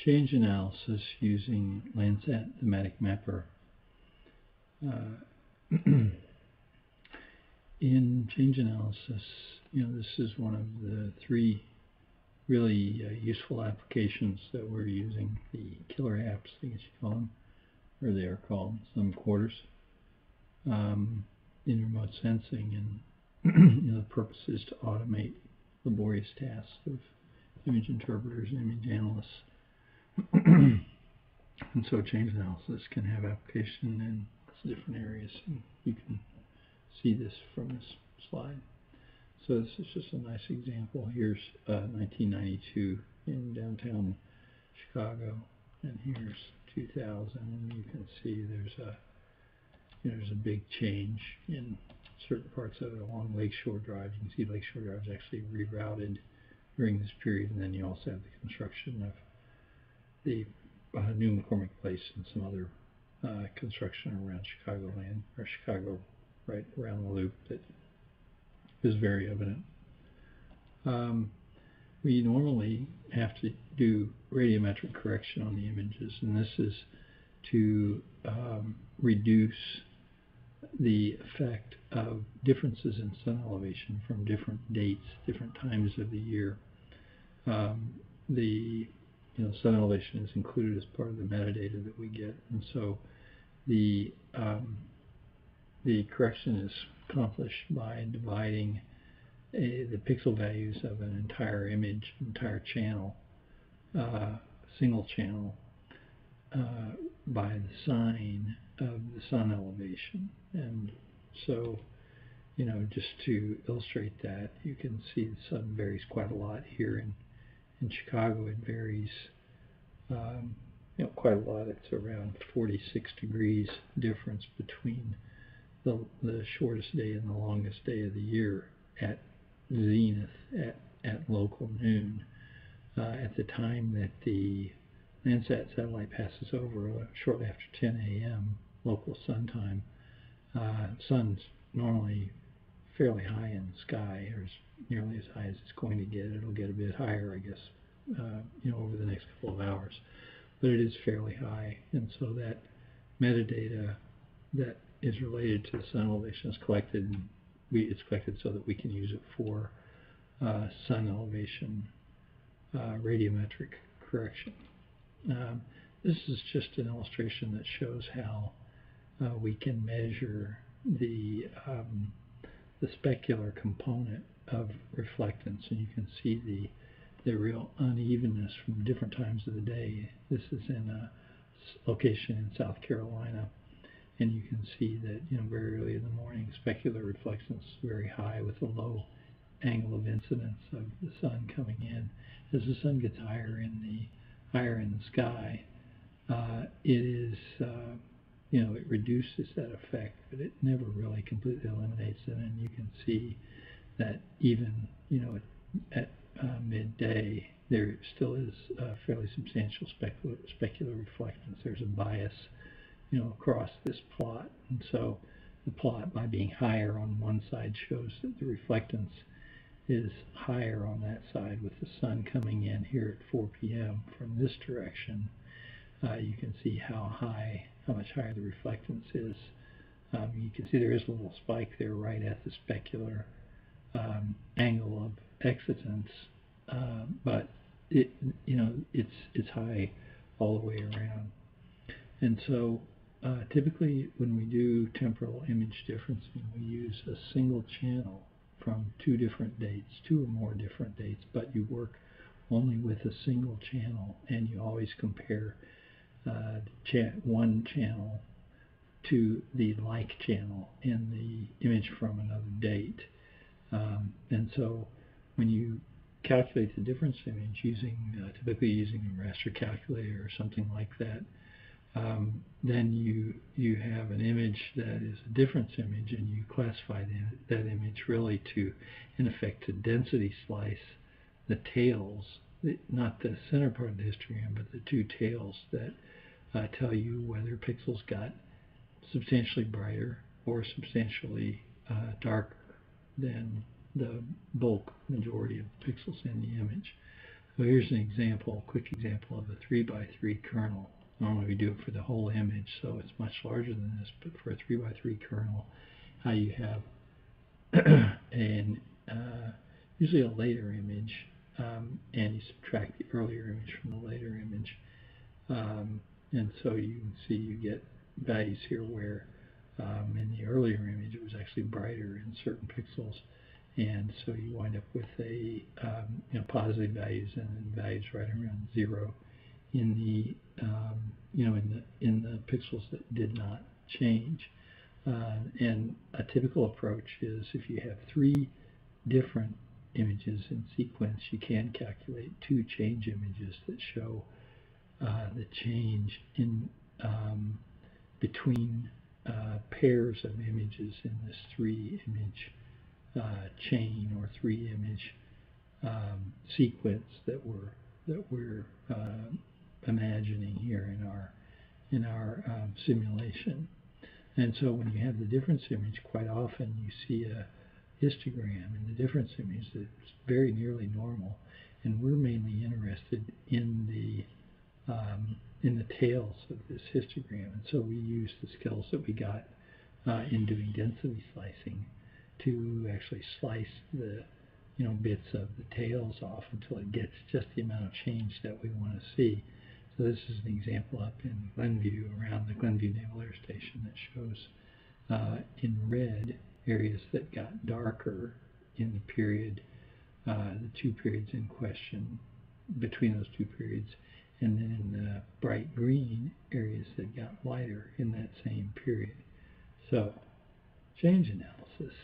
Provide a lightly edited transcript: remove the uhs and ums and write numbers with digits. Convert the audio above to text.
change analysis using Landsat thematic mapper. In change analysis, this is one of the three really useful applications that we're using, the killer apps, I guess you call them, or they are called in some quarters, in remote sensing. And the purpose is to automate laborious tasks of image interpreters and image analysts. And so change analysis can have application in lots of different areas. And you can see this from this slide. So this is just a nice example. Here's 1992 in downtown Chicago, and here's 2000, and you can see there's a big change in certain parts of it along Lakeshore Drive. You can see Lakeshore Drive is actually rerouted during this period, and then you also have the construction of the new McCormick Place and some other construction around Chicagoland, or Chicago, right around the loop, that is very evident. We normally have to do radiometric correction on the images, and this is to reduce the effect of differences in sun elevation from different dates, different times of the year. The sun elevation is included as part of the metadata that we get, and so the correction is accomplished by dividing the pixel values of an entire image, entire channel, single channel, by the sign of the sun elevation. And so, just to illustrate that, you can see the sun varies quite a lot here in Chicago. It varies quite a lot. It's around 46 degrees difference between the shortest day and the longest day of the year at zenith, at local noon. At the time that the Landsat satellite passes over, shortly after 10 a.m. local sun time, sun's normally fairly high in the sky, or as nearly as high as it's going to get. It'll get a bit higher, I guess, over the next couple of hours. But it is fairly high, and so that metadata that is related to the sun elevation is collected, and it's collected so that we can use it for sun elevation radiometric correction. This is just an illustration that shows how we can measure the specular component of reflectance, and you can see the real unevenness from different times of the day. This is in a location in South Carolina, and you can see that very early in the morning, specular reflectance is very high with a low angle of incidence of the sun coming in. As the sun gets higher in the sky, it is it reduces that effect, but it never really completely eliminates it. And you can see that even at midday, there still is fairly substantial specular reflectance. There's a bias across this plot, and so the plot, by being higher on one side, shows that the reflectance is higher on that side. With the sun coming in here at 4 p.m. from this direction, you can see how much higher the reflectance is. You can see there is a little spike there right at the specular angle of exitance, but it's high all the way around. And so typically when we do temporal image differencing, we use a single channel from two or more different dates, but you work only with a single channel, and you always compare one channel to the like channel in the image from another date. And so when you calculate the difference image typically using a raster calculator or something like that, then you have an image that is a difference image, and you classify that image really to, in effect, to density slice the tails, not the center part of the histogram, but the two tails that tell you whether pixels got substantially brighter or substantially darker than the bulk majority of pixels in the image. So here's an example, a quick example of a 3 by 3 kernel. Normally we do it for the whole image, so it's much larger than this, but for a 3 by 3 kernel, how you have usually a later image, and you subtract the earlier image from the later image. And so you can see you get values here where in the earlier image it was actually brighter in certain pixels, and so you wind up with a positive values and then values right around 0 in the in the pixels that did not change. And a typical approach is if you have 3 different images in sequence, you can calculate 2 change images that show the change in between pairs of images in this 3-image chain or 3-image sequence that we're imagining here in our simulation. And so when you have the difference image, quite often you see a histogram in the difference image that's very nearly normal, and we're mainly interested in the tails of this histogram. And so we use the skills that we got in doing density slicing to actually slice the bits of the tails off until it gets just the amount of change that we want to see. So this is an example up in Glenview, around the Glenview Naval Air Station, that shows in red areas that got darker in the period, the 2 periods in question, between those 2 periods, and then in the bright green areas that got lighter in that same period. So, change analysis.